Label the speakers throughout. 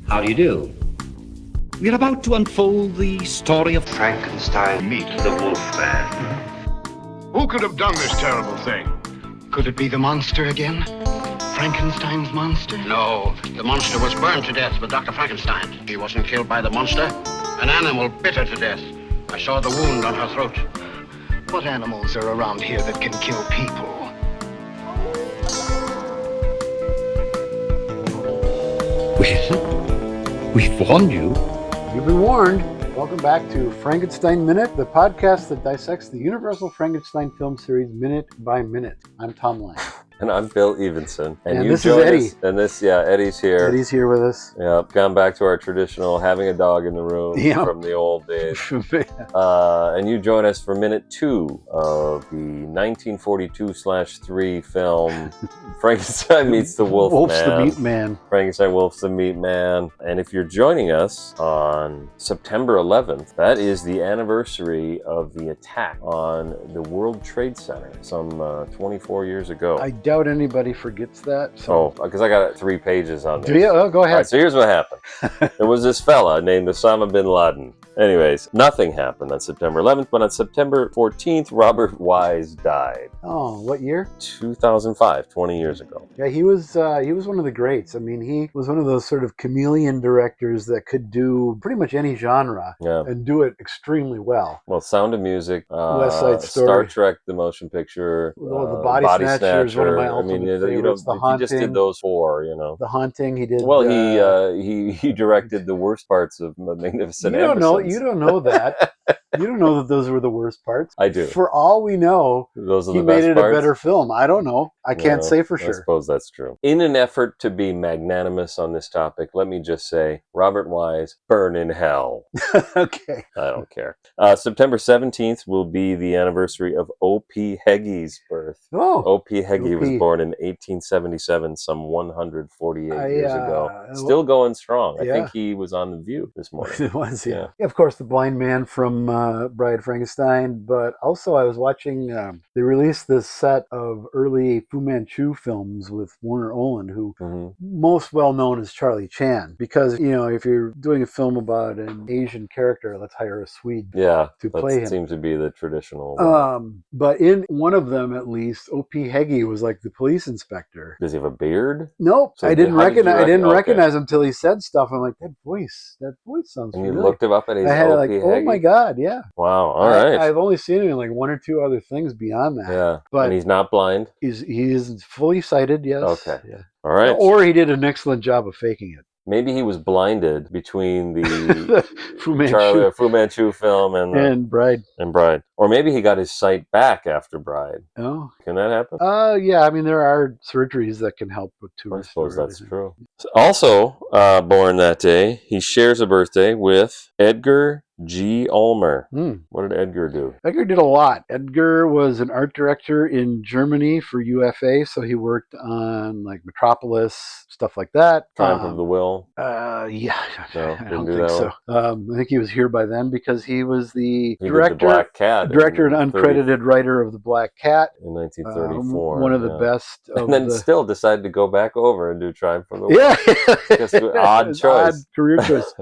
Speaker 1: How do you do? We're about to unfold the story of Frankenstein meet the Wolfman.
Speaker 2: Who could have done this terrible thing?
Speaker 3: Could it be the monster again? Frankenstein's monster?
Speaker 4: No, the monster was burned to death with Dr. Frankenstein. He wasn't killed by the monster. An animal bit her to death. I saw the wound on her throat.
Speaker 3: What animals are around here that can kill people?
Speaker 1: We've warned you.
Speaker 5: You've been warned. Welcome back to Frankenstein Minute, the podcast that dissects the Universal Frankenstein film series minute by minute. I'm Tom Lang.
Speaker 6: And I'm Bill Evenson.
Speaker 5: And you this is Eddie.
Speaker 6: Eddie's here.
Speaker 5: Eddie's here with us.
Speaker 6: Yeah, gone back to our traditional having a dog in the room from the old days. And you join us for minute 2 of the 1942/3 film Frankenstein Meets the Wolf
Speaker 5: Wolf's
Speaker 6: Man.
Speaker 5: the Meat Man.
Speaker 6: Frankenstein Wolf's the Meat Man. And if you're joining us on September 11th, that is the anniversary of the attack on the World Trade Center some 24 years ago.
Speaker 5: I doubt anybody forgets that.
Speaker 6: So. Oh, because I got 3 pages on this.
Speaker 5: Do you? Oh, go ahead.
Speaker 6: All right, so here's what happened. There was this fella named Osama bin Laden. Anyways, nothing happened on September 11th, but on September 14th, Robert Wise died.
Speaker 5: Oh, what year?
Speaker 6: 2005, 20 years ago.
Speaker 5: Yeah, he was one of the greats. I mean, he was one of those sort of chameleon directors that could do pretty much any genre and do it extremely well.
Speaker 6: Well, Sound of Music,
Speaker 5: West Side Story,
Speaker 6: Star Trek, the motion picture,
Speaker 5: the Body Snatcher is one of my ultimate favorites. The Haunting.
Speaker 6: He just did those 4, you know.
Speaker 5: The Haunting, he did.
Speaker 6: Well, he directed the worst parts of Magnificent Ambersons.
Speaker 5: You don't know that. You don't know that those were the worst parts.
Speaker 6: I do.
Speaker 5: For all we know,
Speaker 6: those are
Speaker 5: he
Speaker 6: the
Speaker 5: made
Speaker 6: best
Speaker 5: it
Speaker 6: parts.
Speaker 5: a better film. I don't know. I can't say for sure.
Speaker 6: I suppose that's true. In an effort to be magnanimous on this topic, let me just say, Robert Wise, burn in hell.
Speaker 5: Okay.
Speaker 6: I don't care. September 17th will be the anniversary of O.P. Hegge's birth.
Speaker 5: Oh.
Speaker 6: O.P. Hegge was born in 1877, some 148 years ago. Still going strong. I think he was on The View this morning.
Speaker 5: It was, yeah. Of course, the blind man from Bride Frankenstein, but also I was watching, they released this set of early Fu Manchu films with Warner Oland, who most well known as Charlie Chan, because, you know, if you're doing a film about an Asian character, let's hire a Swede to play him.
Speaker 6: That seems to be the traditional
Speaker 5: but in one of them, at least, O.P. Hegge was like the police inspector.
Speaker 6: Does he have a beard?
Speaker 5: Nope.
Speaker 6: So
Speaker 5: I didn't recognize him until he said stuff. I'm like, that voice sounds familiar.
Speaker 6: And you looked him up and he's
Speaker 5: I had
Speaker 6: O.P.
Speaker 5: like,
Speaker 6: Hegge?
Speaker 5: Oh my God, yeah.
Speaker 6: Wow, all right.
Speaker 5: I've only seen him in like 1 or 2 other things beyond that.
Speaker 6: Yeah,
Speaker 5: but
Speaker 6: and he's not blind?
Speaker 5: He is fully sighted, yes.
Speaker 6: Okay,
Speaker 5: yeah.
Speaker 6: All right.
Speaker 5: Or he did an excellent job of faking it.
Speaker 6: Maybe he was blinded between the
Speaker 5: Fu
Speaker 6: Manchu film
Speaker 5: and Bride.
Speaker 6: Or maybe he got his sight back after Bride.
Speaker 5: Oh.
Speaker 6: Can that happen?
Speaker 5: Yeah, I mean, there are surgeries that can help with tumor.
Speaker 6: I suppose that's true. Also born that day, he shares a birthday with Edgar G. Ulmer. What did Edgar do?
Speaker 5: Edgar did a lot. Edgar was an art director in Germany for UFA, so he worked on like Metropolis, stuff like that.
Speaker 6: Triumph of the Will?
Speaker 5: Yeah.
Speaker 6: No,
Speaker 5: I don't think so. I think he was here by then because he was the
Speaker 6: director,
Speaker 5: did the Black Cat and uncredited writer of The Black Cat.
Speaker 6: In 1934.
Speaker 5: One of the best.
Speaker 6: And then still decided to go back over and do Triumph of the Will.
Speaker 5: Yeah.
Speaker 6: Just an odd choice.
Speaker 5: Odd career choice.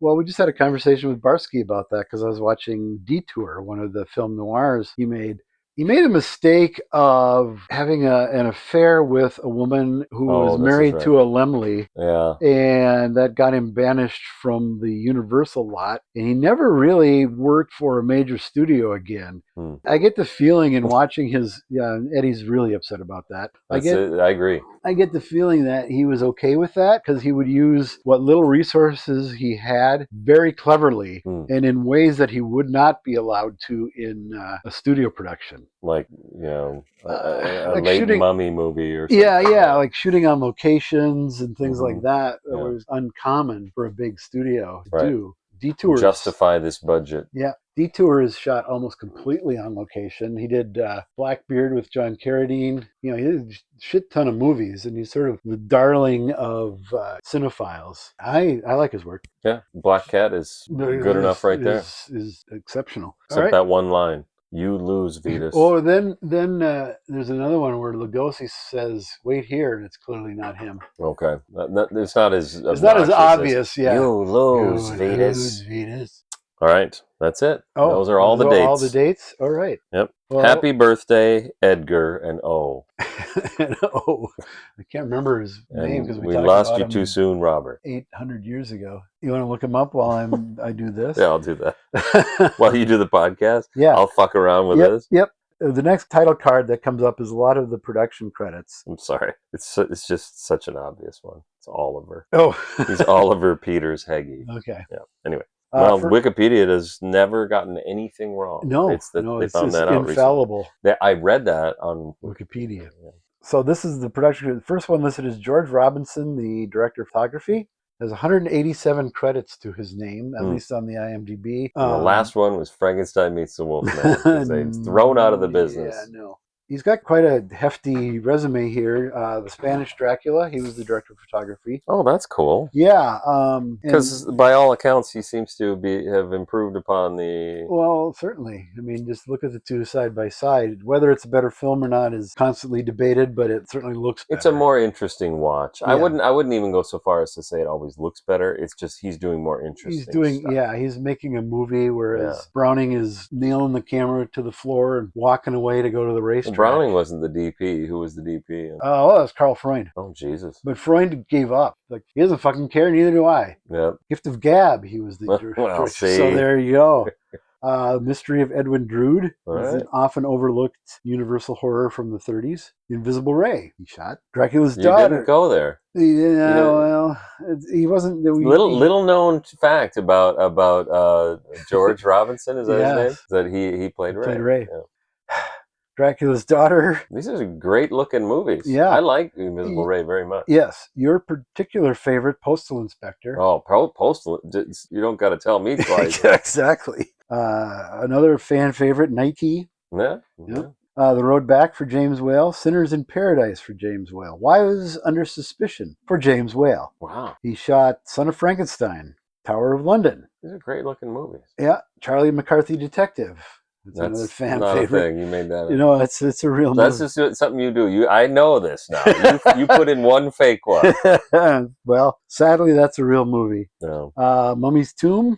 Speaker 5: Well, we just had a conversation with Barsky about that because I was watching Detour, one of the film noirs he made. He made a mistake of having an affair with a woman who was married to a Laemmle.
Speaker 6: Yeah.
Speaker 5: And that got him banished from the Universal lot. And he never really worked for a major studio again. I get the feeling in watching his... Yeah, Eddie's really upset about that.
Speaker 6: I agree.
Speaker 5: I get the feeling that he was okay with that because he would use what little resources he had very cleverly and in ways that he would not be allowed to in a studio production.
Speaker 6: Like, you know, a late Mummy movie or something.
Speaker 5: Yeah, like shooting on locations and things like that. That was uncommon for a big studio to do. Detour
Speaker 6: justify this budget.
Speaker 5: Yeah. Detour is shot almost completely on location. He did Blackbeard with John Carradine. You know, he did a shit ton of movies, and he's sort of the darling of cinephiles. I like his work.
Speaker 6: Yeah, Black Cat is good enough right there.
Speaker 5: Is exceptional.
Speaker 6: Except that one line. You lose, Vetus.
Speaker 5: Oh, then there's another one where Lugosi says, "Wait here," and it's clearly not him.
Speaker 6: Okay. It's not as
Speaker 5: It's not as obvious. Yeah.
Speaker 6: You lose,
Speaker 5: You
Speaker 6: Vetus.
Speaker 5: lose, Vetus.
Speaker 6: All right. That's it.
Speaker 5: Oh,
Speaker 6: those are all the dates.
Speaker 5: All the dates. All right.
Speaker 6: Yep.
Speaker 5: Well,
Speaker 6: Happy birthday, Edgar and O.
Speaker 5: Oh, I can't remember his name because
Speaker 6: we
Speaker 5: talked
Speaker 6: lost
Speaker 5: about
Speaker 6: you
Speaker 5: him
Speaker 6: too soon, Robert.
Speaker 5: 800 years ago. You want to look him up while I do this?
Speaker 6: Yeah, I'll do that. While you do the podcast,
Speaker 5: Yeah.
Speaker 6: I'll fuck around with this.
Speaker 5: Yep. The next title card that comes up is a lot of the production credits.
Speaker 6: I'm sorry. It's just such an obvious one. It's Oliver.
Speaker 5: Oh.
Speaker 6: He's Oliver Peters Heggie.
Speaker 5: Okay.
Speaker 6: Yeah. Anyway. Well, Wikipedia has never gotten anything wrong.
Speaker 5: No,
Speaker 6: they found that out
Speaker 5: infallible.
Speaker 6: Recently. I read that on
Speaker 5: Wikipedia.
Speaker 6: Yeah.
Speaker 5: So this is the production. The first one listed is George Robinson, the director of photography. There's 187 credits to his name, at least on the IMDb.
Speaker 6: And the last one was Frankenstein Meets the Wolfman. 'Cause they've thrown out of the business.
Speaker 5: Yeah, no. He's got quite a hefty resume here. The Spanish Dracula, he was the director of photography.
Speaker 6: Oh, that's cool.
Speaker 5: Yeah.
Speaker 6: Because by all accounts, he seems to have improved upon the...
Speaker 5: Well, certainly. I mean, just look at the two side by side. Whether it's a better film or not is constantly debated, but it certainly looks better.
Speaker 6: It's a more interesting watch.
Speaker 5: Yeah.
Speaker 6: I wouldn't even go so far as to say it always looks better. It's just he's doing more interesting stuff.
Speaker 5: He's making a movie, whereas Browning is nailing the camera to the floor and walking away to go to the racetrack.
Speaker 6: Browning wasn't the DP. Who was the DP?
Speaker 5: Oh, that was Carl Freund.
Speaker 6: Oh, Jesus.
Speaker 5: But Freund gave up. Like, he doesn't fucking care, neither do I.
Speaker 6: Yep.
Speaker 5: Gift of Gab, he was the
Speaker 6: well, see.
Speaker 5: So there you go. Mystery of Edwin Drood is an often overlooked universal horror from the 30s. The Invisible Ray, he shot. Dracula's Daughter.
Speaker 6: You didn't go there.
Speaker 5: Yeah, well, he wasn't.
Speaker 6: Little known fact about George Robinson, is that his name? Is that he played Ray.
Speaker 5: Played Ray.
Speaker 6: Yeah.
Speaker 5: Dracula's Daughter.
Speaker 6: These are great looking movies.
Speaker 5: Yeah.
Speaker 6: I like Invisible Ray very much.
Speaker 5: Yes. Your particular favorite, Postal Inspector.
Speaker 6: Oh, Postal. You don't got to tell me twice.
Speaker 5: Exactly. Another fan favorite, Nike.
Speaker 6: Yeah.
Speaker 5: The Road Back for James Whale. Sinners in Paradise for James Whale. Wives Under Suspicion for James Whale.
Speaker 6: Wow.
Speaker 5: He shot Son of Frankenstein, Tower of London.
Speaker 6: These are great looking movies.
Speaker 5: Yeah. Charlie McCarthy Detective. That's another fan favorite.
Speaker 6: A thing. You made that up.
Speaker 5: You know, it's a real
Speaker 6: That's
Speaker 5: movie.
Speaker 6: just something you do. I know this now. You put in one fake one.
Speaker 5: Well, sadly, that's a real movie.
Speaker 6: No.
Speaker 5: Mummy's Tomb,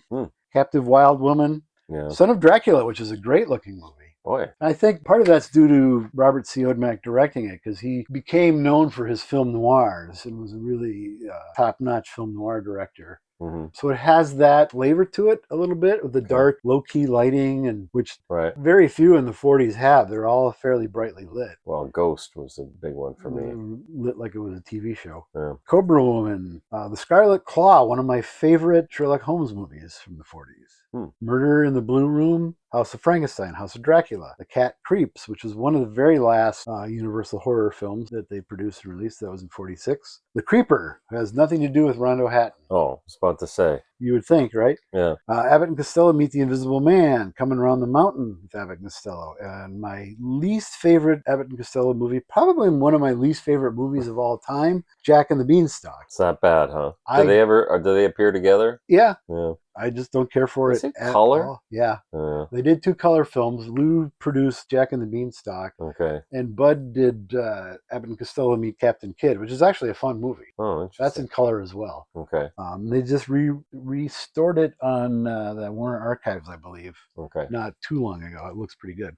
Speaker 5: Captive Wild Woman, Son of Dracula, which is a great looking movie.
Speaker 6: Boy.
Speaker 5: I think part of that's due to Robert C. Odmack directing it, because he became known for his film noirs and was a really top-notch film noir director.
Speaker 6: Mm-hmm.
Speaker 5: So it has that flavor to it a little bit, with the dark, low-key lighting, and which very few in the 40s have. They're all fairly brightly lit.
Speaker 6: Well, Ghost was a big one for me.
Speaker 5: Lit like it was a TV show.
Speaker 6: Yeah.
Speaker 5: Cobra Woman, The Scarlet Claw, one of my favorite Sherlock Holmes movies from the 40s. Murder in the Blue Room, House of Frankenstein, House of Dracula, The Cat Creeps, which was one of the very last Universal horror films that they produced and released. That was in 46. The Creeper has nothing to do with Rondo Hatton.
Speaker 6: Oh, I was about to say.
Speaker 5: You would think, right?
Speaker 6: Yeah.
Speaker 5: Abbott and Costello Meet the Invisible Man, Coming Around the Mountain with Abbott and Costello. And my least favorite Abbott and Costello movie, probably one of my least favorite movies of all time, Jack and the Beanstalk.
Speaker 6: It's not bad, huh? Do they appear together?
Speaker 5: Yeah.
Speaker 6: Yeah.
Speaker 5: I just don't care for it.
Speaker 6: Is it color?
Speaker 5: All. Yeah. They did 2 color films. Lou produced Jack and the Beanstalk.
Speaker 6: Okay.
Speaker 5: And Bud did Abbott and Costello Meet Captain Kidd, which is actually a fun movie.
Speaker 6: Oh, interesting.
Speaker 5: That's in color as well.
Speaker 6: Okay.
Speaker 5: They just restored it on the Warner Archives, I believe.
Speaker 6: Okay.
Speaker 5: Not too long ago. It looks pretty good.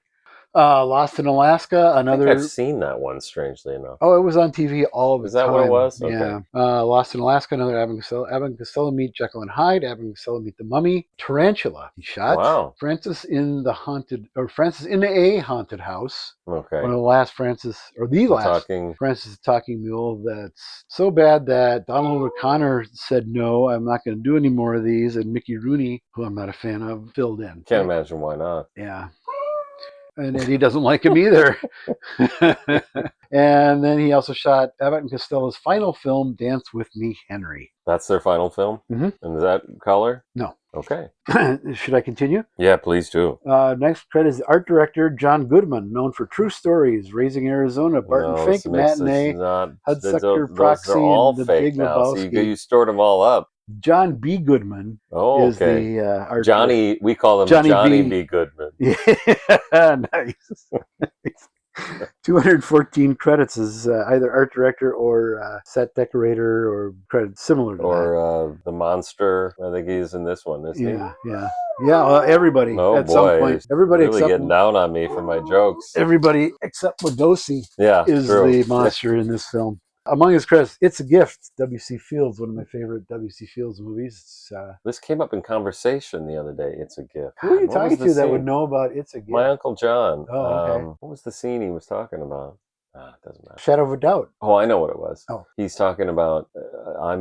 Speaker 5: Lost in Alaska, another...
Speaker 6: I think I've seen that one, strangely enough.
Speaker 5: Oh, it was on TV all the time.
Speaker 6: Is that what it was? Okay.
Speaker 5: Yeah. Lost in Alaska, another Abbott and Costello Meet Jekyll and Hyde, Abbott and Costello Meet the Mummy, Tarantula. He shot.
Speaker 6: Wow.
Speaker 5: Francis in a Haunted House.
Speaker 6: Okay.
Speaker 5: One of the last Francis the Talking Mule that's so bad that Donald O'Connor said, no, I'm not going to do any more of these. And Mickey Rooney, who I'm not a fan of, filled in.
Speaker 6: Can't imagine why not.
Speaker 5: Yeah. And Eddie doesn't like him either. And then he also shot Abbott and Costello's final film, Dance With Me, Henry.
Speaker 6: That's their final film?
Speaker 5: Mm-hmm.
Speaker 6: And is that color?
Speaker 5: No.
Speaker 6: Okay.
Speaker 5: Should I continue?
Speaker 6: Yeah, please do.
Speaker 5: Next credit is art director John Goodman, known for True Stories, Raising Arizona, Barton Fink, Matinee, Hudsucker Proxy,
Speaker 6: all
Speaker 5: and The
Speaker 6: fake
Speaker 5: Big
Speaker 6: now.
Speaker 5: Lebowski.
Speaker 6: So you stored them all up.
Speaker 5: John B. Goodman
Speaker 6: Oh,
Speaker 5: is
Speaker 6: okay.
Speaker 5: the art
Speaker 6: Johnny, we call him
Speaker 5: Johnny
Speaker 6: Johnny
Speaker 5: B.
Speaker 6: B. Goodman.
Speaker 5: Yeah, nice. 214 credits as either art director or set decorator or credits similar to that.
Speaker 6: Or the monster. I think he's in this one, isn't
Speaker 5: Yeah, yeah. Yeah, everybody
Speaker 6: Oh
Speaker 5: at some
Speaker 6: boy,
Speaker 5: point.
Speaker 6: he's
Speaker 5: Everybody
Speaker 6: really
Speaker 5: except
Speaker 6: getting down on me for my jokes.
Speaker 5: everybody except Lugosi
Speaker 6: Yeah,
Speaker 5: is
Speaker 6: true.
Speaker 5: the monster in this film. Among his credits, It's a Gift, W.C. Fields, one of my favorite W.C. Fields movies. It's,
Speaker 6: This came up in conversation the other day. It's a gift.
Speaker 5: who are you
Speaker 6: God, what
Speaker 5: talking
Speaker 6: was the
Speaker 5: to that would
Speaker 6: scene?
Speaker 5: know about It's a Gift?
Speaker 6: My Uncle John.
Speaker 5: Oh, okay.
Speaker 6: What was the scene he was talking about? It doesn't matter.
Speaker 5: Shadow of a Doubt.
Speaker 6: Oh, I know what it was.
Speaker 5: Oh.
Speaker 6: He's talking about I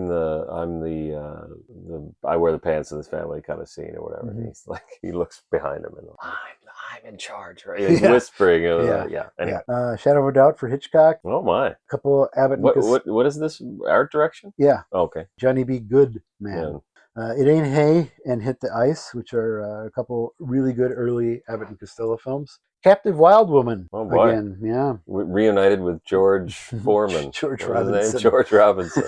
Speaker 6: wear the pants of this family kind of scene or whatever.
Speaker 5: Mhm.
Speaker 6: And he's like, he looks behind him and I'm in charge, right? He's
Speaker 5: Yeah.
Speaker 6: whispering.
Speaker 5: Yeah.
Speaker 6: Anyway.
Speaker 5: Yeah. Shadow of a Doubt for Hitchcock.
Speaker 6: Oh my.
Speaker 5: A couple Abbott and
Speaker 6: What is this art direction?
Speaker 5: Yeah.
Speaker 6: Oh, okay.
Speaker 5: Johnny B. Goodman. It Ain't Hay and Hit the Ice, which are a couple really good early Abbott and Costello films. Captive Wild Woman.
Speaker 6: Oh boy.
Speaker 5: Again, yeah.
Speaker 6: Reunited with George Foreman.
Speaker 5: George
Speaker 6: What was his name?
Speaker 5: Robinson.
Speaker 6: George Robinson.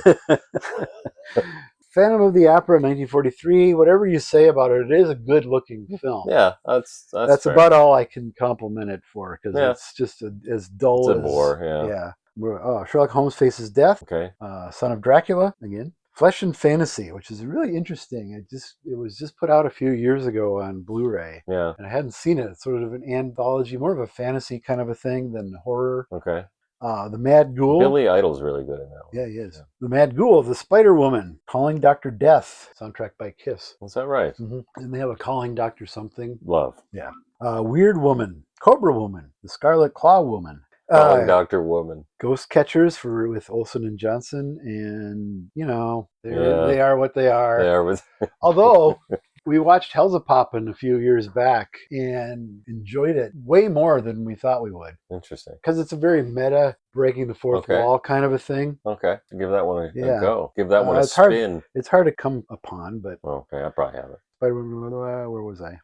Speaker 5: Phantom of the Opera, 1943. Whatever you say about it, it is a good-looking film.
Speaker 6: Yeah, that's
Speaker 5: That's
Speaker 6: fair.
Speaker 5: about all I can compliment it for because
Speaker 6: Yeah.
Speaker 5: it's just as dull
Speaker 6: It's a
Speaker 5: as
Speaker 6: bore, yeah.
Speaker 5: Oh, Sherlock Holmes Faces Death.
Speaker 6: Okay.
Speaker 5: Son of Dracula again. Flesh and Fantasy, which is really interesting. It was just put out a few years ago on Blu-ray,
Speaker 6: Yeah.
Speaker 5: and I hadn't seen it. It's sort of an anthology, more of a fantasy kind of a thing than horror.
Speaker 6: Okay.
Speaker 5: The Mad Ghoul.
Speaker 6: Billy Idol's really good in that one.
Speaker 5: Yeah, he is. Yeah. The Mad Ghoul, The Spider Woman, Calling Dr. Death, soundtrack by Kiss.
Speaker 6: Is that right?
Speaker 5: Mm-hmm. And they have a Calling Dr. something.
Speaker 6: Love.
Speaker 5: Yeah. Weird Woman, Cobra Woman, The Scarlet Claw Woman.
Speaker 6: Calling Dr. Woman.
Speaker 5: Ghost Catchers with Olsen and Johnson, and they are what they are.
Speaker 6: They are with.
Speaker 5: Although we watched Hell's Poppin' a few years back and enjoyed it way more than we thought we would.
Speaker 6: Interesting.
Speaker 5: Because it's a very meta, breaking the fourth wall kind of a thing.
Speaker 6: Okay, give that one a go. Give that one a
Speaker 5: it's
Speaker 6: spin.
Speaker 5: It's hard to come upon, but
Speaker 6: Okay, I probably have it.
Speaker 5: Where was I?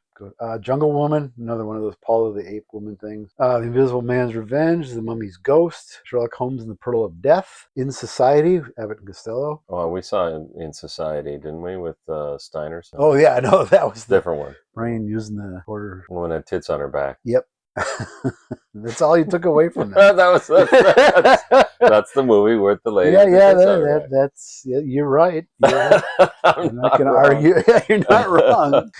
Speaker 5: Jungle Woman, another one of those Paul of the Ape Woman things. The Invisible Man's Revenge, The Mummy's Ghost, Sherlock Holmes and the Pearl of Death, In Society, Abbott and Costello.
Speaker 6: Oh, we saw it in Society, didn't we, with Steiner's?
Speaker 5: Oh yeah, no, that was the
Speaker 6: different one.
Speaker 5: Brian using the horror.
Speaker 6: One that had tits on her back.
Speaker 5: Yep. That's all you took away from that.
Speaker 6: That's the movie with the lady.
Speaker 5: That's you're right. I'm not going to argue. You're not wrong.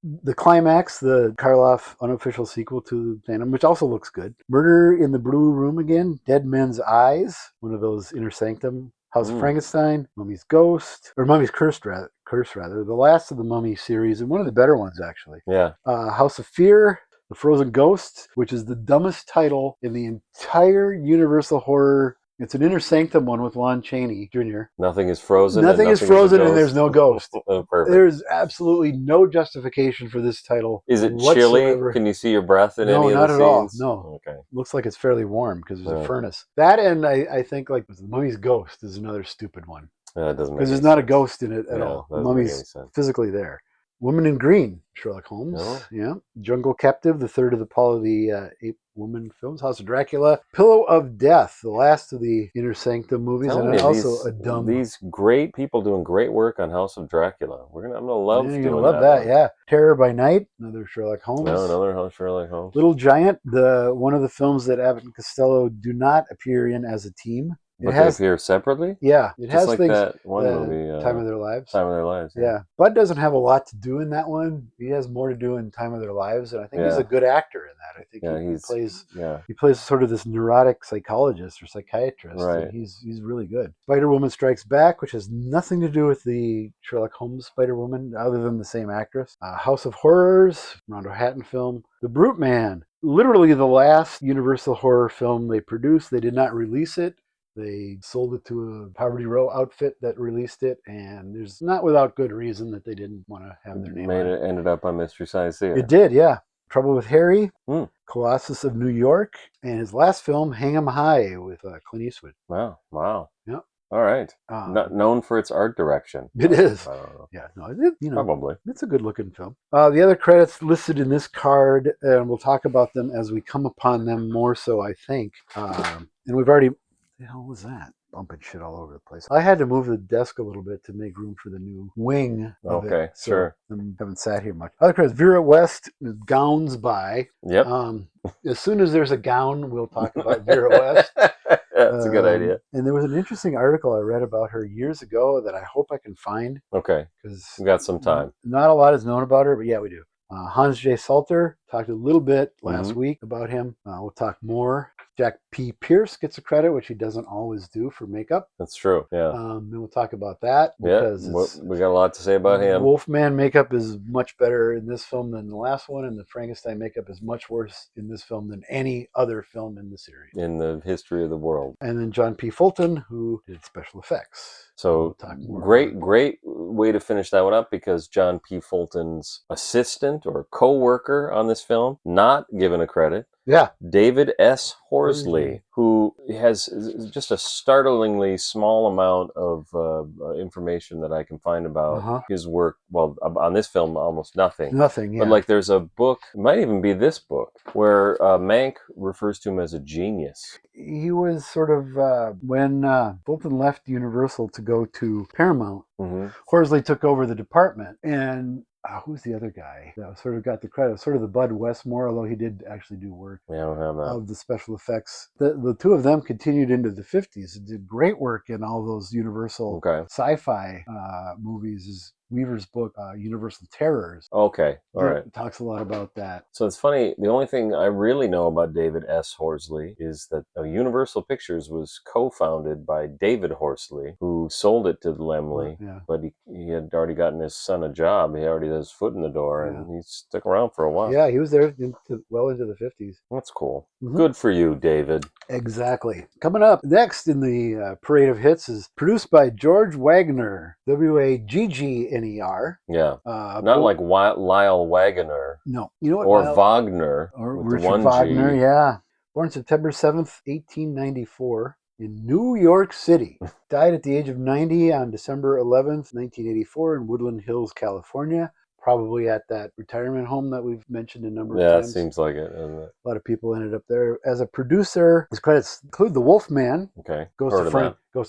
Speaker 5: The Climax, the Karloff unofficial sequel to Phantom, which also looks good. Murder in the Blue Room again. Dead Men's Eyes, one of those Inner Sanctum. House of Frankenstein, Mummy's Ghost, or Mummy's Curse rather. The last of the Mummy series, and one of the better ones actually.
Speaker 6: Yeah.
Speaker 5: House of Fear, The Frozen Ghost, which is the dumbest title in the entire Universal horror. It's an Inner Sanctum one with Lon Chaney Jr.
Speaker 6: Nothing is frozen.
Speaker 5: Nothing is frozen, and there's no ghost.
Speaker 6: Oh, perfect.
Speaker 5: There's absolutely no justification for this title.
Speaker 6: Is it
Speaker 5: whatsoever.
Speaker 6: chilly? Can you see your breath in any of the scenes?
Speaker 5: No, not at all. No.
Speaker 6: Okay.
Speaker 5: Looks like it's fairly warm because there's a furnace. That and I think like The Mummy's Ghost is another stupid one.
Speaker 6: It doesn't make
Speaker 5: because there's not a ghost in it at all. The Mummy's physically there. Woman in Green, Sherlock Holmes.
Speaker 6: Oh.
Speaker 5: Yeah. Jungle Captive, the third of the Paul of the Ape Woman films. House of Dracula. Pillow of Death, the last of the Inner Sanctum movies. And also a dumb...
Speaker 6: These great people doing great work on House of Dracula. I'm going to love doing that. You're going to love
Speaker 5: that, yeah. Terror by Night, another Sherlock Holmes.
Speaker 6: No, another Sherlock Holmes.
Speaker 5: Little Giant, one of the films that Abbott and Costello do not appear in as a team.
Speaker 6: But they appear separately?
Speaker 5: Yeah. It has
Speaker 6: like
Speaker 5: things,
Speaker 6: that one movie.
Speaker 5: Time of Their Lives.
Speaker 6: Time of Their Lives.
Speaker 5: Yeah. Bud doesn't have a lot to do in that one. He has more to do in Time of Their Lives, and I think he's a good actor in that. I think he plays sort of this neurotic psychologist or psychiatrist.
Speaker 6: Right.
Speaker 5: And he's really good. Spider-Woman Strikes Back, which has nothing to do with the Sherlock Holmes Spider-Woman, other than the same actress. House of Horrors, Rondo Hatton film. The Brute Man, literally the last Universal horror film they produced. They did not release it. They sold it to a Poverty Row outfit that released it, and there's not without good reason that they didn't want to have their name on it.
Speaker 6: Ended up on Mystery Science Theater.
Speaker 5: It did, yeah. Trouble with Harry, Colossus of New York, and his last film, Hang 'em High, with Clint Eastwood.
Speaker 6: Wow.
Speaker 5: Yep.
Speaker 6: All right. Not known for its art direction.
Speaker 5: It is.
Speaker 6: I don't know.
Speaker 5: Yeah,
Speaker 6: Probably.
Speaker 5: It's a good-looking film. The other credits listed in this card, and we'll talk about them as we come upon them more so, I think. And we've already... The hell was that? bumping shit all over the place. I had to move the desk a little bit to make room for the new wing of it.
Speaker 6: Okay, sure.
Speaker 5: I haven't sat here much. Other credits, Vera West, Gowns by.
Speaker 6: Yep.
Speaker 5: As soon as there's a gown, we'll talk about Vera West.
Speaker 6: That's a good idea.
Speaker 5: And there was an interesting article I read about her years ago that I hope I can find.
Speaker 6: Okay.
Speaker 5: Because
Speaker 6: We got some time.
Speaker 5: Not a lot is known about her, but yeah, we do. Hans J. Salter, talked a little bit last week about him. We'll talk more. Jack P. Pierce gets a credit, which he doesn't always do for makeup.
Speaker 6: That's true, yeah.
Speaker 5: And we'll talk about that because
Speaker 6: we got a lot to say about him.
Speaker 5: Wolfman makeup is much better in this film than the last one, and the Frankenstein makeup is much worse in this film than any other film in the series.
Speaker 6: In the history of the world.
Speaker 5: And then John P. Fulton, who did special effects.
Speaker 6: So great way to finish that one up, because John P. Fulton's assistant or co-worker on this film, not given a credit.
Speaker 5: Yeah.
Speaker 6: David S. Horsley, who has just a startlingly small amount of information that I can find about his work. Well, on this film, almost nothing.
Speaker 5: Nothing, yeah.
Speaker 6: But like there's a book, it might even be this book, where Mank refers to him as a genius.
Speaker 5: He was sort of, when Fulton left Universal to go to Paramount, Horsley took over the department, and who's the other guy that sort of got the credit? Sort of the Bud Westmore, although he did actually do work of the special effects. The two of them continued into the 50s and did great work in all those Universal sci-fi movies. Weaver's book, Universal Terrors.
Speaker 6: Okay, all right.
Speaker 5: It talks a lot about that.
Speaker 6: So it's funny, the only thing I really know about David S. Horsley is that Universal Pictures was co-founded by David Horsley, who sold it to Laemmle, but he had already gotten his son a job. He already had his foot in the door, and he stuck around for a while.
Speaker 5: Yeah, he was there well into the 50s.
Speaker 6: That's cool. Good for you, David.
Speaker 5: Exactly. Coming up next in the parade of hits is produced by George Wagner, Wagner.
Speaker 6: Yeah. Not like Lyle Waggoner.
Speaker 5: No. You know what?
Speaker 6: Or Wagner.
Speaker 5: Or
Speaker 6: with
Speaker 5: Richard
Speaker 6: the one
Speaker 5: Wagner,
Speaker 6: G.
Speaker 5: yeah. Born September 7th, 1894 in New York City. Died at the age of 90 on December 11th, 1984 in Woodland Hills, California. Probably at that retirement home that we've mentioned a number of times.
Speaker 6: Yeah, it seems like it, doesn't it?
Speaker 5: A lot of people ended up there. As a producer, his credits include The Wolfman.
Speaker 6: Okay.
Speaker 5: Goes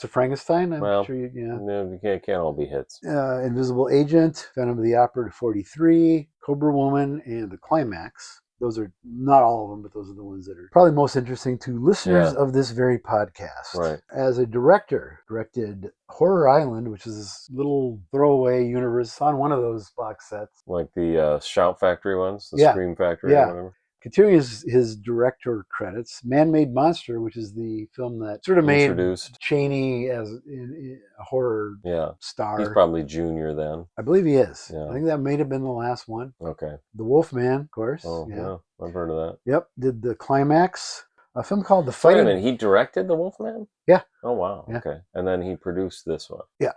Speaker 5: to Frankenstein. I'm sure you
Speaker 6: can't all be hits.
Speaker 5: Invisible Agent, Phantom of the Opera 43, Cobra Woman, and The Climax. Those are not all of them, but those are the ones that are probably most interesting to listeners of this very podcast.
Speaker 6: Right.
Speaker 5: As a director, directed Horror Island, which is this little throwaway universe on one of those box sets.
Speaker 6: Like the Shout Factory ones, the Scream Factory or whatever.
Speaker 5: Continuing his director credits, Man-Made Monster, which is the film that sort of introduced Chaney as a horror star.
Speaker 6: He's probably junior then.
Speaker 5: I believe he is.
Speaker 6: Yeah.
Speaker 5: I think that may have been the last one.
Speaker 6: Okay.
Speaker 5: The Wolfman, of course.
Speaker 6: Oh, yeah. I've heard of that.
Speaker 5: Yep. Did The Climax, a film called The Fighting...
Speaker 6: Wait a minute, he directed The Wolfman?
Speaker 5: Yeah.
Speaker 6: Oh, wow.
Speaker 5: Yeah.
Speaker 6: Okay. And then he produced this one.
Speaker 5: Yeah.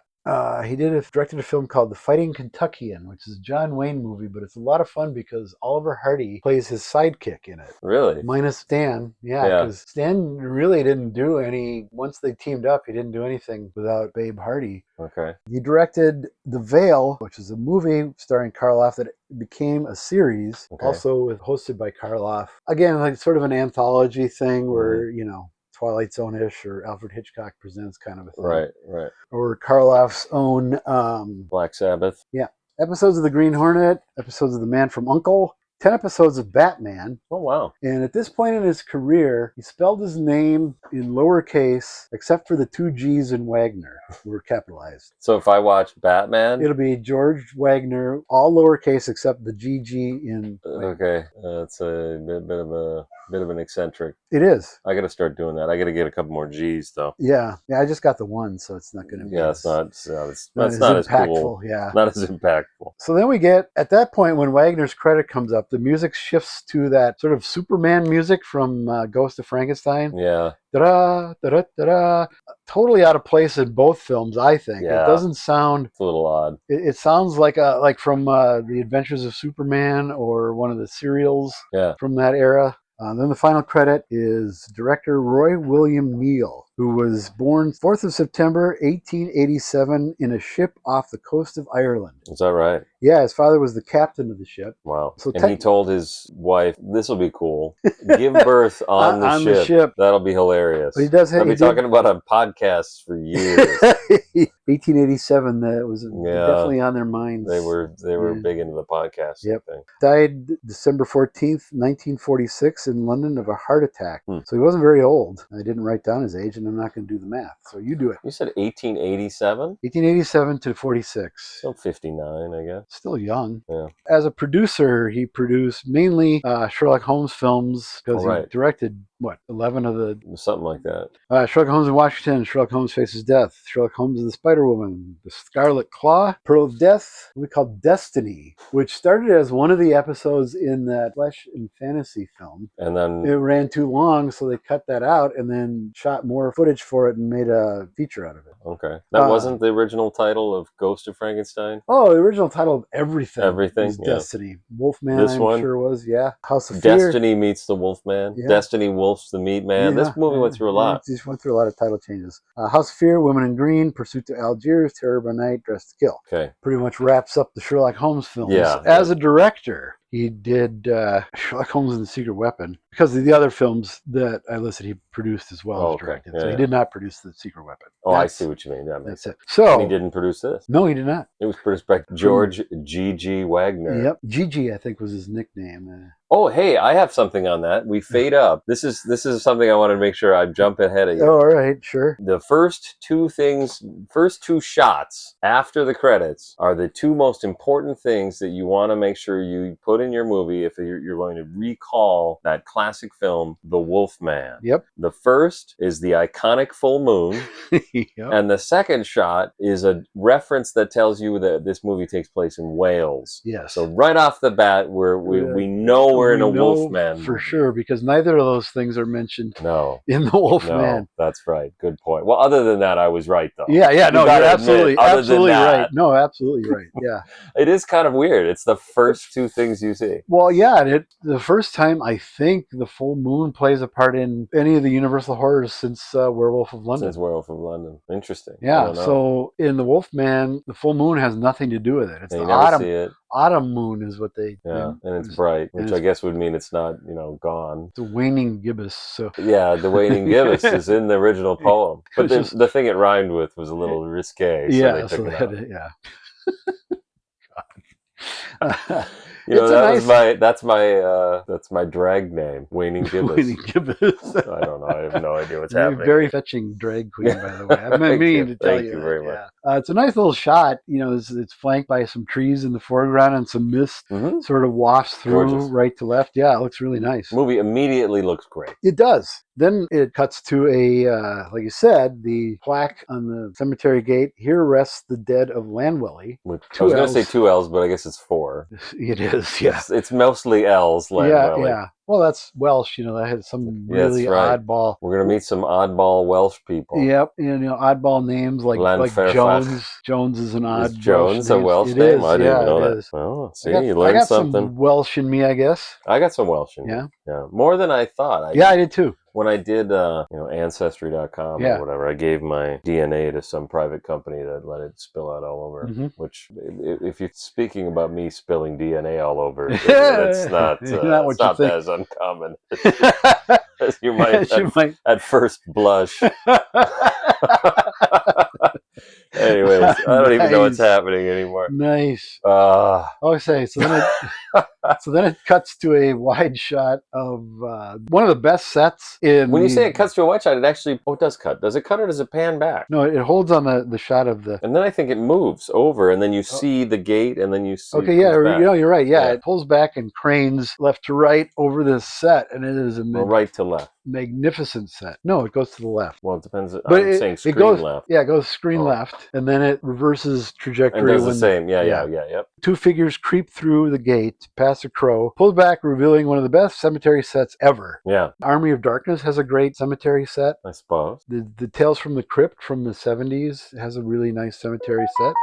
Speaker 5: He directed a film called The Fighting Kentuckian, which is a John Wayne movie, but it's a lot of fun because Oliver Hardy plays his sidekick in it.
Speaker 6: Really?
Speaker 5: Minus Stan. Yeah, because Stan really didn't do any, once they teamed up, he didn't do anything without Babe Hardy.
Speaker 6: Okay.
Speaker 5: He directed The Veil, which is a movie starring Karloff that became a series, also hosted by Karloff. Again, like sort of an anthology thing where, Twilight Zone-ish or Alfred Hitchcock Presents kind of a thing.
Speaker 6: Right.
Speaker 5: Or Karloff's own...
Speaker 6: Black Sabbath.
Speaker 5: Yeah. Episodes of The Green Hornet, episodes of The Man from U.N.C.L.E., 10 episodes of Batman.
Speaker 6: Oh, wow.
Speaker 5: And at this point in his career, he spelled his name in lowercase, except for the two G's in Wagner were capitalized.
Speaker 6: So if I watch Batman...
Speaker 5: It'll be George Wagner, all lowercase except the GG in Wagner.
Speaker 6: Okay. That's a bit of an eccentric.
Speaker 5: It is.
Speaker 6: I got to start doing that. I got to get a couple more G's, though.
Speaker 5: Yeah. I just got the one, so it's not going to be
Speaker 6: it's not as
Speaker 5: impactful.
Speaker 6: Cool.
Speaker 5: Yeah.
Speaker 6: Not as impactful.
Speaker 5: So then we get, at that point, when Wagner's credit comes up, the music shifts to that sort of Superman music from Ghost of Frankenstein.
Speaker 6: Yeah.
Speaker 5: Da-da, da-da, da-da. Totally out of place in both films, I think.
Speaker 6: Yeah.
Speaker 5: It doesn't sound...
Speaker 6: It's a little odd.
Speaker 5: It sounds like from The Adventures of Superman or one of the serials from that era. Then the final credit is director Roy William Neal. who was born 4th of September, 1887, in a ship off the coast of Ireland.
Speaker 6: Is that right?
Speaker 5: Yeah, his father was the captain of the ship.
Speaker 6: Wow.
Speaker 5: So
Speaker 6: And he told his wife, this will be cool. Give birth on the
Speaker 5: On
Speaker 6: ship.
Speaker 5: the ship.
Speaker 6: That'll be hilarious.
Speaker 5: But he does.
Speaker 6: I'll be talking about on podcasts for years.
Speaker 5: 1887. That was definitely on their minds.
Speaker 6: They were big into the podcast.
Speaker 5: Yep.
Speaker 6: Thing.
Speaker 5: Died December 14th, 1946 in London of a heart attack.
Speaker 6: Hmm.
Speaker 5: So he wasn't very old. I didn't write down his age, and I'm not going to do the math. So you do it.
Speaker 6: You said 1887?
Speaker 5: 1887 to 46.
Speaker 6: Still 59, I guess.
Speaker 5: Still young.
Speaker 6: Yeah.
Speaker 5: As a producer, he produced mainly Sherlock Holmes films because he directed, 11 of the...
Speaker 6: Something like that.
Speaker 5: Sherlock Holmes in Washington, Sherlock Holmes Faces Death, Sherlock Holmes and the Spider-Woman, The Scarlet Claw, Pearl of Death, we call Destiny, which started as one of the episodes in that Flesh and Fantasy film.
Speaker 6: And then...
Speaker 5: It ran too long, so they cut that out and then shot more footage for it and made a feature out of it.
Speaker 6: Okay. That wasn't the original title of Ghost of Frankenstein?
Speaker 5: Oh, the original title of everything.
Speaker 6: Everything,
Speaker 5: was Destiny. Wolfman,
Speaker 6: this
Speaker 5: I'm
Speaker 6: one?
Speaker 5: sure was, yeah. House of Fear.
Speaker 6: Destiny meets the Wolfman.
Speaker 5: Yeah.
Speaker 6: Destiny Wolfs the Meat Man. This movie went through a lot.
Speaker 5: Just went through a lot of title changes. House of Fear, Women in Green, Pursuit to Algiers, Terror by Night, Dressed to Kill.
Speaker 6: Okay.
Speaker 5: Pretty much wraps up the Sherlock Holmes films.
Speaker 6: Yeah.
Speaker 5: As a director, he did Sherlock Holmes and the Secret Weapon. Because of the other films that I listed, he produced as well as directed. So he did not produce The Secret Weapon.
Speaker 6: I see what you mean.
Speaker 5: That's it. So,
Speaker 6: and he didn't produce this?
Speaker 5: No, he did not.
Speaker 6: It was produced by George G.G. Wagner.
Speaker 5: Yep. Gigi, I think, was his nickname.
Speaker 6: Oh, hey, I have something on that. We fade up. This is something I want to make sure I jump ahead of you.
Speaker 5: Oh, all right, sure.
Speaker 6: The first two shots after the credits are the two most important things that you want to make sure you put in your movie if you're going to recall that classic film, The Wolfman.
Speaker 5: Yep.
Speaker 6: The first is the iconic full moon.
Speaker 5: Yep.
Speaker 6: And the second shot is a reference that tells you that this movie takes place in Wales.
Speaker 5: Yes.
Speaker 6: So right off the bat, we know we're in a Wolfman
Speaker 5: for
Speaker 6: movie.
Speaker 5: sure, because neither of those things are mentioned in the Wolfman.
Speaker 6: No, that's right. Good point. Well, other than that, I was right, though.
Speaker 5: Yeah, no, you're absolutely right. No, absolutely right. Yeah.
Speaker 6: It is kind of weird. It's the first two things you see.
Speaker 5: Well, yeah, the first time I think the full moon plays a part in any of the Universal horrors since Werewolf of London.
Speaker 6: Since Werewolf of London. Interesting.
Speaker 5: Yeah, so in the Wolfman, the full moon has nothing to do with it. It's
Speaker 6: you
Speaker 5: the
Speaker 6: never see it.
Speaker 5: Autumn moon is what they...
Speaker 6: Yeah, and it's bright, which I guess would mean it's not, gone.
Speaker 5: It's a waning gibbous. So
Speaker 6: yeah, the waning gibbous is in the original poem. But the thing it rhymed with was a little risque. So
Speaker 5: yeah,
Speaker 6: they took it out.
Speaker 5: Yeah.
Speaker 6: That's my drag name, Waning Gibbous.
Speaker 5: Waning Gibbous.
Speaker 6: I don't know. I have no idea what's happening.
Speaker 5: Very fetching drag queen, by the way. I'm meaning to tell you.
Speaker 6: Thank you very much.
Speaker 5: It's a nice little shot. It's flanked by some trees in the foreground and some mist sort of wafts through right to left. Yeah, it looks really nice.
Speaker 6: The movie immediately looks great.
Speaker 5: It does. Then it cuts to like you said, the plaque on the cemetery gate. Here rests the dead of Llanwelly.
Speaker 6: I was going to say 2 L's, but I guess it's 4.
Speaker 5: It is, yeah.
Speaker 6: It's mostly L's, Llanwelly.
Speaker 5: Yeah. Well, that's Welsh. That had some really oddball.
Speaker 6: We're going to meet some oddball Welsh people.
Speaker 5: Yep. Oddball names like Jones. Jones is an odd.
Speaker 6: Is Jones
Speaker 5: Welsh
Speaker 6: a Welsh
Speaker 5: name?
Speaker 6: name? I didn't know that.
Speaker 5: Is.
Speaker 6: Oh, see, you learned
Speaker 5: I got
Speaker 6: something.
Speaker 5: Some Welsh in me, I guess.
Speaker 6: I got some Welsh in me. Yeah. More than I thought.
Speaker 5: I did too.
Speaker 6: When I did, Ancestry.com or whatever, I gave my DNA to some private company that let it spill out all over. Which, if you're speaking about me spilling DNA all over, it's not as uncommon as you might at first blush. Anyways, I don't even know what's happening anymore.
Speaker 5: Nice. Okay, so then it cuts to a wide shot of one of the best sets in.
Speaker 6: When you say it cuts to a wide shot, it actually it does cut. Does it cut or does it pan back?
Speaker 5: No, it holds on the shot of the.
Speaker 6: And then I think it moves over, and then you see the gate, and then you see.
Speaker 5: Okay, you're right. Yeah, it pulls back and cranes left to right over this set, and it is
Speaker 6: right to left.
Speaker 5: Magnificent set. No, it goes to the left.
Speaker 6: Well, it depends. I'm saying screen left.
Speaker 5: Yeah, it goes screen left, and then it reverses trajectory.
Speaker 6: And does the same. Yep.
Speaker 5: Two figures creep through the gate, past a crow, pull back, revealing one of the best cemetery sets ever.
Speaker 6: Yeah.
Speaker 5: Army of Darkness has a great cemetery set.
Speaker 6: I suppose.
Speaker 5: The Tales from the Crypt from the 70s has a really nice cemetery set.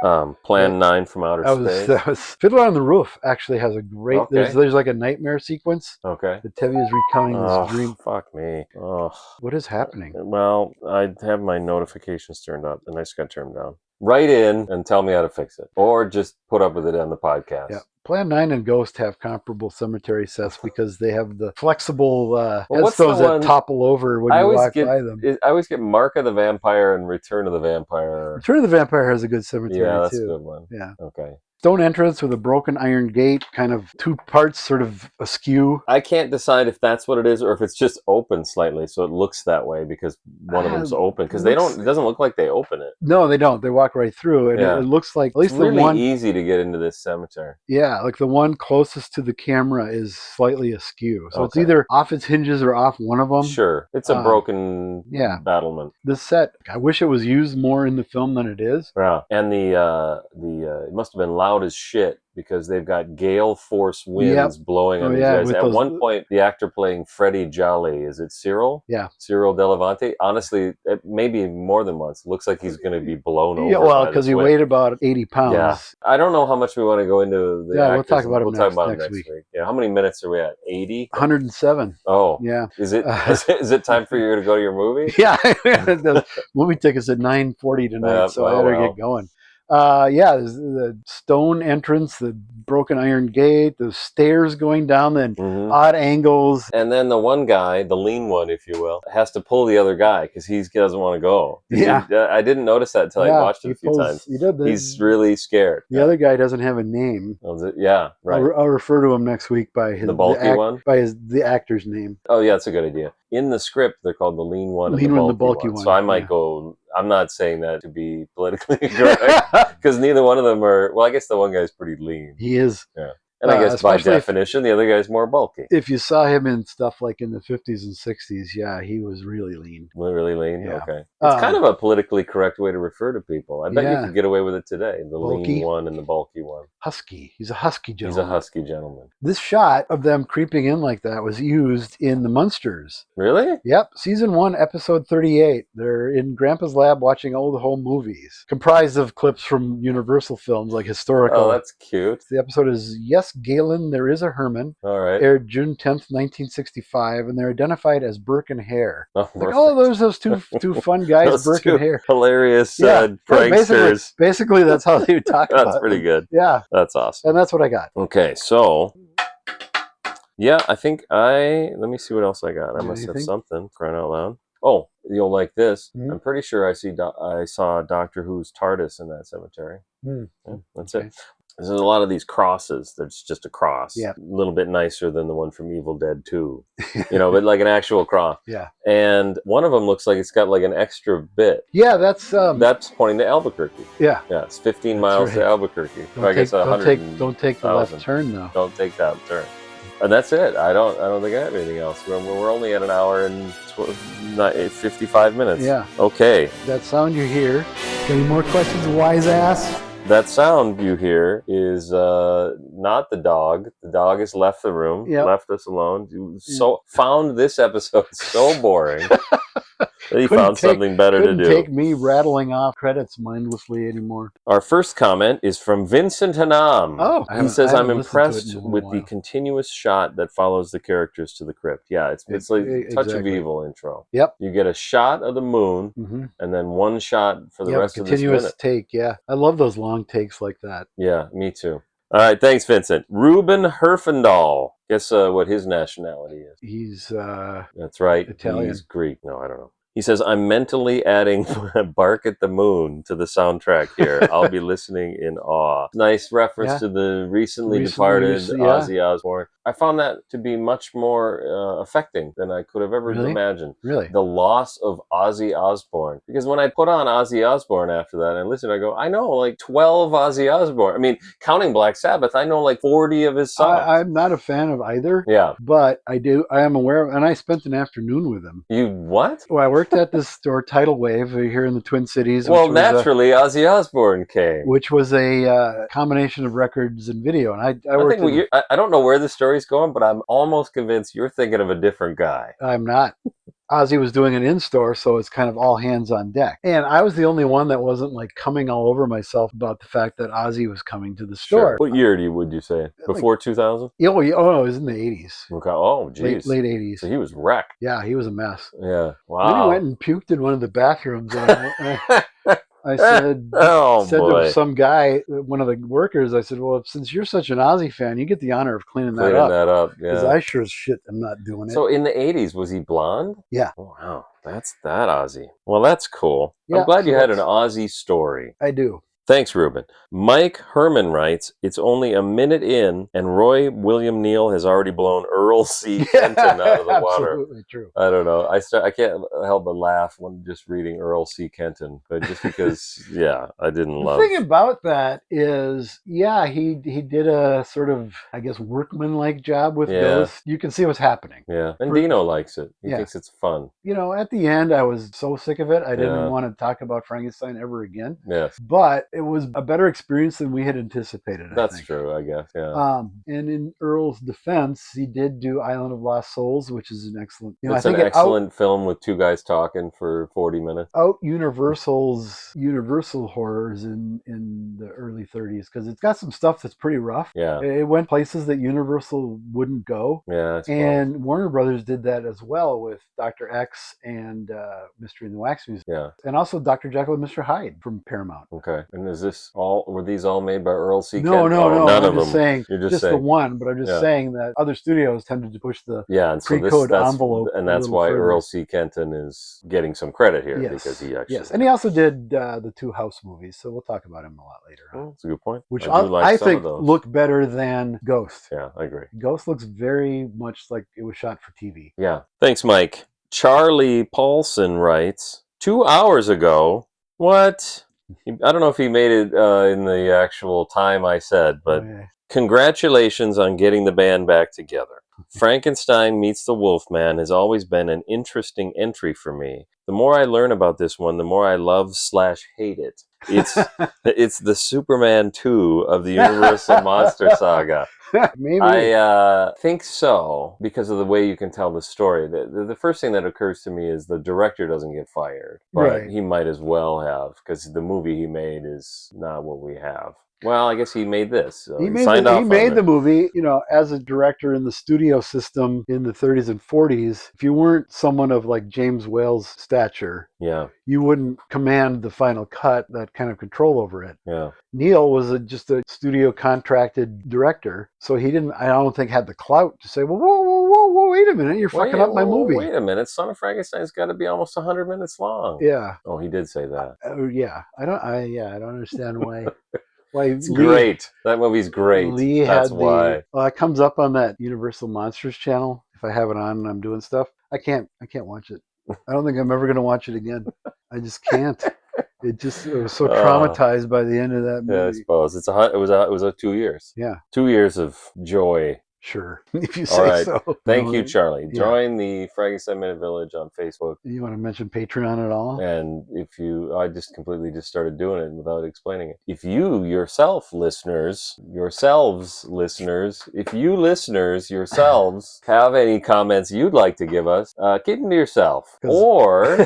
Speaker 6: Plan 9 from Outer Space.
Speaker 5: That was Fiddler on the Roof actually has a great.
Speaker 6: Okay.
Speaker 5: There's like a nightmare sequence
Speaker 6: Okay.
Speaker 5: that Tevye is recounting
Speaker 6: Oh,
Speaker 5: this dream.
Speaker 6: fuck me. Oh.
Speaker 5: What is happening?
Speaker 6: Well, I have my notifications turned up, and I just got turned down. Write in and tell me how to fix it, or just put up with it on the podcast.
Speaker 5: Yeah. Plan 9 and Ghost have comparable cemetery sets because they have the flexible
Speaker 6: what's the
Speaker 5: headstones that
Speaker 6: one-
Speaker 5: topple over when
Speaker 6: I
Speaker 5: you
Speaker 6: always
Speaker 5: walk
Speaker 6: get
Speaker 5: by them.
Speaker 6: I always get Mark of the Vampire and Return of the Vampire.
Speaker 5: Return of the Vampire has a good cemetery
Speaker 6: Yeah, that's
Speaker 5: too.
Speaker 6: a good one.
Speaker 5: Yeah.
Speaker 6: Okay.
Speaker 5: Stone entrance with a broken iron gate, kind of two parts sort of askew.
Speaker 6: I can't decide if that's what it is or if it's just open slightly, so it looks that way because one of them's open. Because they don't. It doesn't look like they open it.
Speaker 5: No, they don't. They walk right through, and
Speaker 6: Yeah.
Speaker 5: it looks like at
Speaker 6: It's
Speaker 5: least
Speaker 6: really
Speaker 5: the one.
Speaker 6: easy to get into this cemetery.
Speaker 5: Yeah, like the one closest to the camera is slightly askew, so it's
Speaker 6: Okay.
Speaker 5: either off its hinges or off one of them.
Speaker 6: Sure, it's a broken
Speaker 5: yeah.
Speaker 6: battlement.
Speaker 5: This set, I wish it was used more in the film than it is.
Speaker 6: Yeah, and the it must have been loud as shit because they've got gale force winds blowing on these guys.
Speaker 5: with
Speaker 6: At
Speaker 5: those-
Speaker 6: one point, the actor playing Freddie Jolly, is it Cyril?
Speaker 5: Yeah.
Speaker 6: Cyril Delavante. Honestly, maybe more than once. Looks like he's going to be blown over.
Speaker 5: Yeah, well,
Speaker 6: by
Speaker 5: because
Speaker 6: this
Speaker 5: he
Speaker 6: wind.
Speaker 5: weighed about 80 pounds.
Speaker 6: Yeah, I don't know how much we want to go into the
Speaker 5: Yeah, we'll
Speaker 6: actors.
Speaker 5: talk about
Speaker 6: We'll
Speaker 5: him
Speaker 6: talk about
Speaker 5: next
Speaker 6: him next
Speaker 5: week.
Speaker 6: week. Yeah, how many minutes are we at? 80?
Speaker 5: 107.
Speaker 6: Oh,
Speaker 5: Yeah.
Speaker 6: Is it is it time for you to go to your movie?
Speaker 5: Yeah, the movie ticket's at 9:40 tonight, so I
Speaker 6: oh,
Speaker 5: better
Speaker 6: well.
Speaker 5: get going. Yeah, there's the stone entrance, the broken iron gate, the stairs going down, then
Speaker 6: Mhm.
Speaker 5: odd angles.
Speaker 6: And then the one guy, the lean one, if you will, has to pull the other guy because he doesn't want to go.
Speaker 5: Yeah.
Speaker 6: I didn't notice that until I watched it a few times.
Speaker 5: He did.
Speaker 6: He's really scared.
Speaker 5: The other guy doesn't have a name.
Speaker 6: Yeah, right.
Speaker 5: I'll refer to him next week by his
Speaker 6: The bulky one?
Speaker 5: by the actor's name.
Speaker 6: Oh, yeah, that's a good idea. In the script, they're called the lean one
Speaker 5: Lean
Speaker 6: and
Speaker 5: one
Speaker 6: the
Speaker 5: and the
Speaker 6: bulky
Speaker 5: bulky
Speaker 6: one.
Speaker 5: one,
Speaker 6: So I might
Speaker 5: yeah.
Speaker 6: go. I'm not saying that to be politically correct because neither one of them are. Well, I guess the one guy's pretty lean.
Speaker 5: He is.
Speaker 6: Yeah. And I guess by
Speaker 5: especially
Speaker 6: definition, the other guy's more bulky.
Speaker 5: If you saw him in stuff like in the 50s and 60s, yeah, he was really lean.
Speaker 6: Really lean?
Speaker 5: Yeah.
Speaker 6: Okay. It's kind of a politically correct way to refer to people. I bet you
Speaker 5: Yeah.
Speaker 6: could get away with it today. The
Speaker 5: Bulky.
Speaker 6: lean one and the bulky one.
Speaker 5: Husky. He's a husky
Speaker 6: He's
Speaker 5: gentleman.
Speaker 6: a husky gentleman.
Speaker 5: This shot of them creeping in like that was used in The Munsters.
Speaker 6: Really?
Speaker 5: Yep, season 1, episode 38. They're in Grandpa's lab watching old home movies, comprised of clips from Universal films, like historical.
Speaker 6: Oh, that's cute.
Speaker 5: The episode is Yes, Galen, There Is a Herman.
Speaker 6: All right.
Speaker 5: Aired June 10th, 1965, and they're identified as Burke and Hare.
Speaker 6: Oh,
Speaker 5: Like,
Speaker 6: perfect.
Speaker 5: oh, there's those two fun guys,
Speaker 6: Those
Speaker 5: Burke
Speaker 6: two
Speaker 5: and Hare.
Speaker 6: hilarious
Speaker 5: Yeah,
Speaker 6: pranksters.
Speaker 5: basically, that's how they would talk about
Speaker 6: That's
Speaker 5: it.
Speaker 6: pretty good.
Speaker 5: Yeah,
Speaker 6: That's awesome.
Speaker 5: and that's what I got.
Speaker 6: Okay, so yeah, I think let me see what else I got. I must have
Speaker 5: Anything?
Speaker 6: something, crying out loud. Oh, you'll like this.
Speaker 5: Mhm.
Speaker 6: I'm pretty sure I saw Doctor Who's TARDIS in that cemetery.
Speaker 5: Hmm.
Speaker 6: Yeah, that's
Speaker 5: Okay.
Speaker 6: it. There's a lot of these crosses. There's just a cross.
Speaker 5: Yeah.
Speaker 6: A little bit nicer than the one from Evil Dead 2. But like an actual cross.
Speaker 5: Yeah.
Speaker 6: And one of them looks like it's got like an extra bit.
Speaker 5: Yeah, that's
Speaker 6: That's pointing to Albuquerque.
Speaker 5: yeah.
Speaker 6: Yeah, it's 15 miles to
Speaker 5: right.
Speaker 6: Albuquerque.
Speaker 5: Don't
Speaker 6: I guess
Speaker 5: take,
Speaker 6: 100.
Speaker 5: don't take the left turn though.
Speaker 6: Don't take that turn. And that's it. I don't think I have anything else. We're only at an hour and 55 minutes.
Speaker 5: Yeah.
Speaker 6: Okay.
Speaker 5: That sound you hear. Got any more questions, wise ass?
Speaker 6: That sound you hear is not the dog. The dog has left the room,
Speaker 5: Yep.
Speaker 6: left us alone. So found this episode so boring that he
Speaker 5: Couldn't
Speaker 6: found
Speaker 5: take-
Speaker 6: something better to
Speaker 5: Couldn't
Speaker 6: do.
Speaker 5: take me rattling off credits mindlessly anymore.
Speaker 6: Our first comment is from Vincent Hanam.
Speaker 5: Oh, I
Speaker 6: He
Speaker 5: haven't-
Speaker 6: says,
Speaker 5: I
Speaker 6: "I'm
Speaker 5: haven't listened to it
Speaker 6: impressed
Speaker 5: in a
Speaker 6: with the
Speaker 5: while."
Speaker 6: continuous shot that follows the characters to the crypt." Yeah, it's like Touch of
Speaker 5: Exactly.
Speaker 6: Evil intro.
Speaker 5: Yep.
Speaker 6: You get a shot of the moon,
Speaker 5: Mm-hmm.
Speaker 6: and then one shot for the rest of this
Speaker 5: continuous
Speaker 6: minute.
Speaker 5: take. Yeah, I love those long takes like that.
Speaker 6: Yeah, me too. All right, thanks, Vincent. Ruben Herfindahl. Guess what his nationality is?
Speaker 5: He's
Speaker 6: That's right.
Speaker 5: Italian.
Speaker 6: He's Greek. No, I don't know. He says, "I'm mentally adding Bark at the Moon to the soundtrack here. I'll be listening in awe." Nice reference
Speaker 5: Yeah.
Speaker 6: to the recently
Speaker 5: Recently,
Speaker 6: departed
Speaker 5: yeah.
Speaker 6: Ozzy Osbourne. I found that to be much more affecting than I could have ever
Speaker 5: Really?
Speaker 6: imagined.
Speaker 5: really.
Speaker 6: The loss of Ozzy Osbourne. Because when I put on Ozzy Osbourne after that and listen, I go, I know like 12 Ozzy Osbourne. I mean, counting Black Sabbath, I know like 40 of his songs.
Speaker 5: I'm not a fan of either.
Speaker 6: Yeah.
Speaker 5: But I am aware of, and I spent an afternoon with him.
Speaker 6: You what?
Speaker 5: Well, I worked at this store, Tidal Wave, here in the Twin Cities.
Speaker 6: Well,
Speaker 5: which was
Speaker 6: naturally, Ozzy Osbourne came.
Speaker 5: which was a combination of records and video. And I worked.
Speaker 6: I don't know where the story's going, but I'm almost convinced you're thinking of a different guy.
Speaker 5: I'm not. Ozzy was doing an in-store, so it's kind of all hands on deck. And I was the only one that wasn't like coming all over myself about the fact that Ozzy was coming to the store.
Speaker 6: What year would you say? Before 2000?
Speaker 5: Oh, no, it was in the 80s.
Speaker 6: Okay. Oh, geez.
Speaker 5: Late 80s.
Speaker 6: So he was wrecked.
Speaker 5: Yeah, he was a mess.
Speaker 6: Yeah. Wow.
Speaker 5: Then he went and puked in one of the bathrooms. And I said,
Speaker 6: Oh,
Speaker 5: said
Speaker 6: boy.
Speaker 5: to some guy, one of the workers, I said, well, since you're such an Ozzy fan, you get the honor of cleaning that up. Because
Speaker 6: Yeah.
Speaker 5: I sure as shit am not doing it.
Speaker 6: So in the 80s, was he blonde?
Speaker 5: Yeah.
Speaker 6: Oh, wow. That's that Ozzy. Well, that's cool.
Speaker 5: Yeah,
Speaker 6: I'm glad you
Speaker 5: so
Speaker 6: had an Ozzy story.
Speaker 5: I do.
Speaker 6: Thanks, Ruben. Mike Herman writes, it's only a minute in, and Roy William Neal has already blown Earl C. Kenton out of the water.
Speaker 5: Absolutely true.
Speaker 6: I don't know. I can't help but laugh when just reading Earl C. Kenton, but just because, yeah, I didn't love.
Speaker 5: The thing about that is, yeah, he did a sort of, I guess, workman-like job with Ghost. You can see what's happening.
Speaker 6: Yeah, and Dino likes it. He
Speaker 5: Yeah.
Speaker 6: thinks it's fun.
Speaker 5: You know, at the end, I was so sick of it. I didn't want to talk about Frankenstein ever again.
Speaker 6: Yes.
Speaker 5: But it was a better experience than we had anticipated.
Speaker 6: That's true, I guess. Yeah.
Speaker 5: And in Earl's defense, he did do Island of Lost Souls, which is an excellent.
Speaker 6: It's an excellent film with two guys talking for 40 minutes.
Speaker 5: Universal's Universal horrors in the early 30s, because it's got some stuff that's pretty rough.
Speaker 6: Yeah.
Speaker 5: It went places that Universal wouldn't go.
Speaker 6: Yeah.
Speaker 5: And Warner Brothers did that as well with Dr. X and Mystery in the Wax Museum.
Speaker 6: Yeah.
Speaker 5: And also Dr. Jekyll and Mr. Hyde from Paramount.
Speaker 6: Okay. And is this all? Were these all made by Earl C.
Speaker 5: No,
Speaker 6: Kenton?
Speaker 5: no.
Speaker 6: None
Speaker 5: I'm
Speaker 6: of
Speaker 5: just
Speaker 6: them.
Speaker 5: saying,
Speaker 6: You're
Speaker 5: just
Speaker 6: saying
Speaker 5: the one. But I'm just saying that other studios tended to push the
Speaker 6: and so
Speaker 5: pre-code envelope,
Speaker 6: and that's why
Speaker 5: further.
Speaker 6: Earl C. Kenton is getting some credit here because he actually
Speaker 5: and he also did the two House movies, so we'll talk about him a lot later.
Speaker 6: Oh, that's a good point.
Speaker 5: Which
Speaker 6: I
Speaker 5: I think look better than Ghost.
Speaker 6: Yeah, I agree.
Speaker 5: Ghost looks very much like it was shot for TV.
Speaker 6: Yeah. Thanks, Mike. Charlie Paulson writes, 2 hours ago. What? I don't know if he made it in the actual time I said, but congratulations on getting the band back together. Frankenstein Meets the Wolfman has always been an interesting entry for me. The more I learn about this one, the more I love/hate it. It's the Superman 2 of the Universal Monster Saga.
Speaker 5: Maybe.
Speaker 6: I think so, because of the way you can tell the story. The first thing that occurs to me is the director doesn't get fired, but he might as well have, because the movie he made is not what we have. Well, I guess he made this. So he made
Speaker 5: the movie, you know, as a director in the studio system in the 30s and 40s. If you weren't someone of like James Whale's stature, you wouldn't command the final cut, that kind of control over it.
Speaker 6: Yeah.
Speaker 5: Neil was just a studio contracted director, so he didn't, I don't think, had the clout to say, well, whoa, wait a minute, you're fucking up my movie.
Speaker 6: Wait a minute, Son of Frankenstein's got to be almost 100 minutes long.
Speaker 5: Yeah.
Speaker 6: Oh, he did say that.
Speaker 5: Yeah. I don't understand why.
Speaker 6: It's great. That movie's great. That's why.
Speaker 5: Well, it comes up on that Universal Monsters channel. If I have it on and I'm doing stuff, I can't watch it. I don't think I'm ever going to watch it again. I just can't. I was so traumatized by the end of that movie.
Speaker 6: Yeah, I suppose it was 2 years.
Speaker 5: Yeah,
Speaker 6: 2 years of joy.
Speaker 5: Sure, if you say so.
Speaker 6: Thank you, Charlie. Join the Frankenstein Minute Village on Facebook.
Speaker 5: You want to mention Patreon at all?
Speaker 6: And I just completely started doing it without explaining it. If you yourselves listeners, if you listeners yourselves have any comments you'd like to give us, keep them to yourself. Or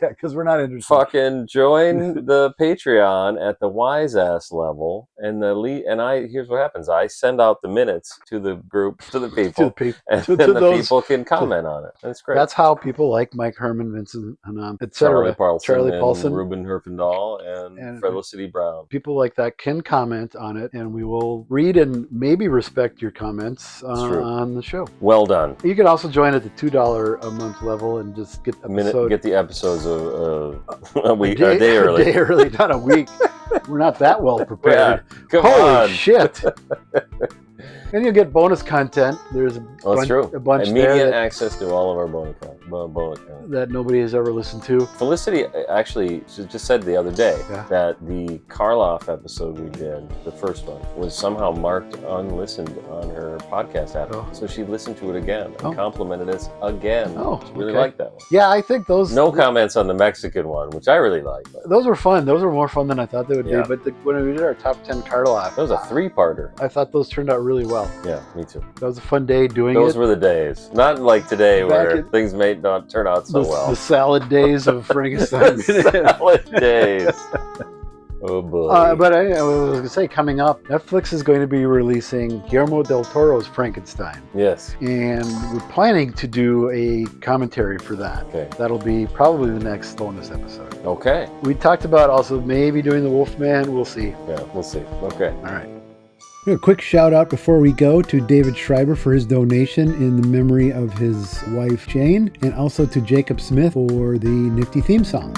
Speaker 5: because we're not interested.
Speaker 6: Fucking join the Patreon at the wise ass level, and here's what happens. I send out the minutes to the group, to the people, and then the people can comment on it. That's great.
Speaker 5: That's how people like Mike Herman, Vincent Hanam, etc.
Speaker 6: Charlie Paulson, Ruben Herfindahl, and Felicity Brown.
Speaker 5: People like that can comment on it, and we will read and maybe respect your comments on the show.
Speaker 6: Well done.
Speaker 5: You can also join at the $2 a month level and just get
Speaker 6: the episodes a day early.
Speaker 5: A day early, not a week. We're not that well prepared.
Speaker 6: Yeah,
Speaker 5: Holy shit. And you'll get bonus content. There's a bunch
Speaker 6: immediate access to all of our bonus content
Speaker 5: that nobody has ever listened to.
Speaker 6: Felicity actually just said the other day that the Karloff episode we did, the first one, was somehow marked unlistened on her podcast app. So she listened to it again and complimented us again. She really liked that one.
Speaker 5: Yeah, I think those...
Speaker 6: No comments on the Mexican one, which I really liked.
Speaker 5: Those were fun. Those were more fun than I thought they would be. But when we did our top 10 Karloff...
Speaker 6: That was a 3-parter.
Speaker 5: I thought those turned out really well. well.
Speaker 6: Yeah, me too.
Speaker 5: That was a fun day doing
Speaker 6: Those
Speaker 5: it.
Speaker 6: were the days. Not like today
Speaker 5: Back
Speaker 6: where
Speaker 5: in-
Speaker 6: things may not turn out so well.
Speaker 5: The salad days of Frankenstein.
Speaker 6: Salad days. Oh boy.
Speaker 5: But I was going to say, coming up, Netflix is going to be releasing Guillermo del Toro's Frankenstein.
Speaker 6: Yes.
Speaker 5: And we're planning to do a commentary for that.
Speaker 6: Okay.
Speaker 5: That'll be probably the next bonus episode.
Speaker 6: Okay.
Speaker 5: We talked about also maybe doing the Wolfman. We'll see.
Speaker 6: Yeah, we'll see. Okay.
Speaker 5: All right.
Speaker 7: A quick shout out before we go to David Schreiber for his donation in the memory of his wife Jane, and also to Jacob Smith for the nifty theme song.